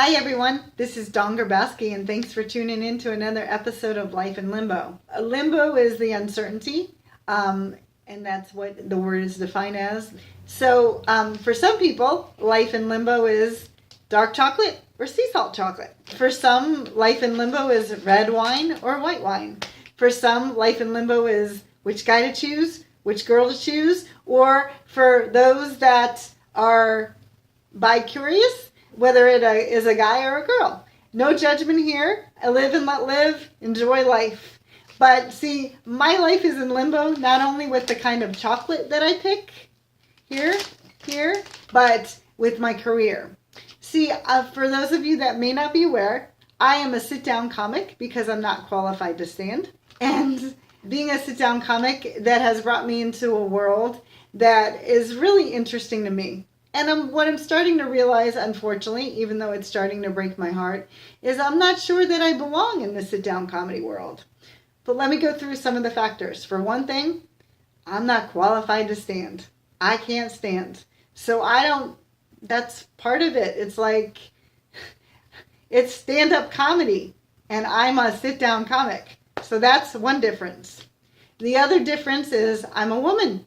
Hi everyone, this is Dawn Grabowski and thanks for tuning in to another episode of Life in Limbo. Limbo is the uncertainty, and that's what the word is defined as. So for some people, life in limbo is dark chocolate or sea salt chocolate. For some, life in limbo is red wine or white wine. For some, life in limbo is which guy to choose, which girl to choose, or for those that are bi-curious, whether it is a guy or a girl. No judgment here. I live and let live. Enjoy life. But see, my life is in limbo, not only with the kind of chocolate that I pick here, but with my career. See, for those of you that may not be aware, I am a sit-down comic because I'm not qualified to stand. And being a sit-down comic, that has brought me into a world that is really interesting to me. And what I'm starting to realize, unfortunately, even though it's starting to break my heart, is I'm not sure that I belong in the sit-down comedy world. But let me go through some of the factors. For one thing, I'm not qualified to stand. I can't stand. So that's part of it. It's like, it's stand-up comedy, and I'm a sit-down comic. So that's one difference. The other difference is I'm a woman.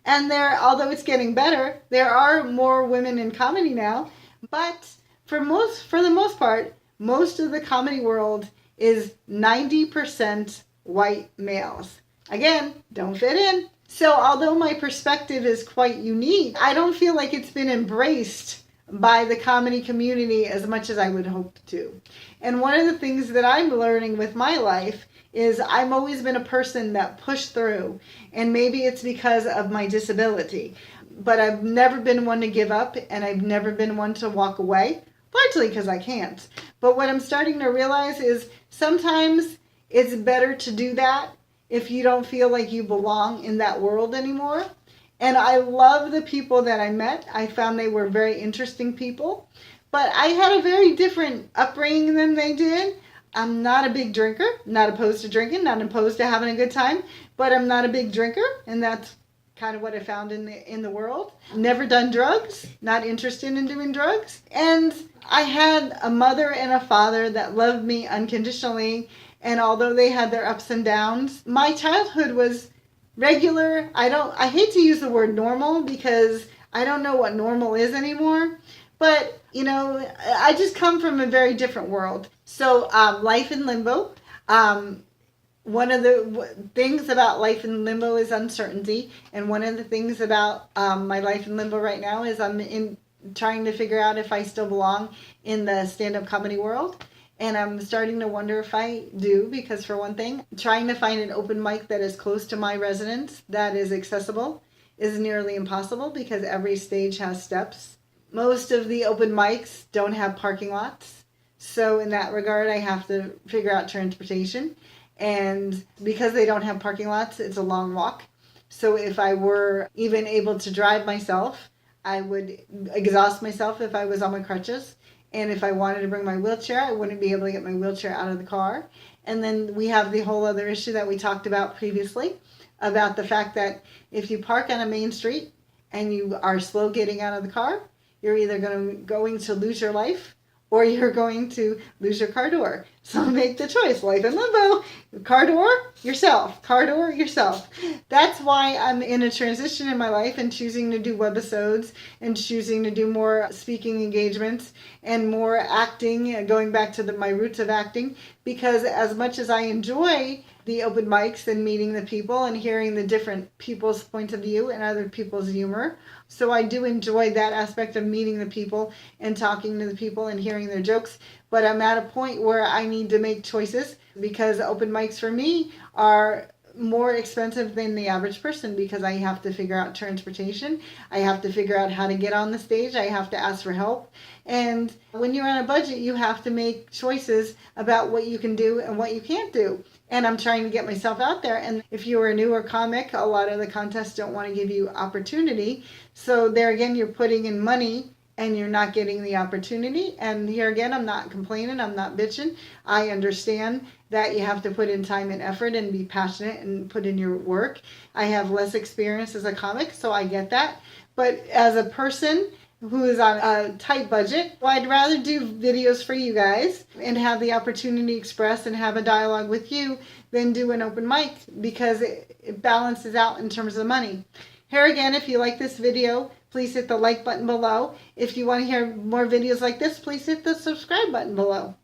And although it's getting better, there are more women in comedy now. But for the most part, most of the comedy world is 90% white males. Again, don't fit in. So although my perspective is quite unique, I don't feel like it's been embraced by the comedy community as much as I would hope to. And one of the things that I'm learning with my life is I've always been a person that pushed through, and maybe it's because of my disability, but I've never been one to give up, and I've never been one to walk away, largely because I can't. But what I'm starting to realize is sometimes it's better to do that if you don't feel like you belong in that world anymore. And I love the people that I met. I found they were very interesting people, but I had a very different upbringing than they did. I'm not a big drinker, not opposed to drinking, not opposed to having a good time, but I'm not a big drinker, and that's kind of what I found in the world. Never done drugs, not interested in doing drugs. And I had a mother and a father that loved me unconditionally, and although they had their ups and downs, my childhood was regular. I hate to use the word normal because I don't know what normal is anymore. But, I just come from a very different world. So, life in limbo. One of the things about life in limbo is uncertainty. And one of the things about my life in limbo right now is I'm trying to figure out if I still belong in the stand-up comedy world. And I'm starting to wonder if I do, because for one thing, trying to find an open mic that is close to my residence, that is accessible, is nearly impossible because every stage has steps. Most of the open mics don't have parking lots. So in that regard, I have to figure out transportation. And because they don't have parking lots, it's a long walk. So if I were even able to drive myself, I would exhaust myself if I was on my crutches. And if I wanted to bring my wheelchair, I wouldn't be able to get my wheelchair out of the car. And then we have the whole other issue that we talked about previously, about the fact that if you park on a main street and you are slow getting out of the car, you're either going to lose your life or you're going to lose your car door. So make the choice. Life in limbo. Car door, yourself. Car door, yourself. That's why I'm in a transition in my life and choosing to do webisodes and choosing to do more speaking engagements and more acting, going back to my roots of acting, because as much as I enjoy the open mics and meeting the people and hearing the different people's point of view and other people's humor, so I do enjoy that aspect of meeting the people and talking to the people and hearing their jokes. But I'm at a point where I need to make choices because open mics for me are more expensive than the average person because I have to figure out transportation. I have to figure out how to get on the stage. I have to ask for help. And when you're on a budget, you have to make choices about what you can do and what you can't do. And I'm trying to get myself out there. And if you're a newer comic, a lot of the contests don't want to give you opportunity. So there again, you're putting in money and you're not getting the opportunity. And here again, I'm not complaining, I'm not bitching. I understand that you have to put in time and effort and be passionate and put in your work. I have less experience as a comic, so I get that. But as a person who is on a tight budget. Well, I'd rather do videos for you guys and have the opportunity to express and have a dialogue with you than do an open mic, because it balances out in terms of money. Here again, if you like this video, please hit the like button below. If you want to hear more videos like this, please hit the subscribe button below.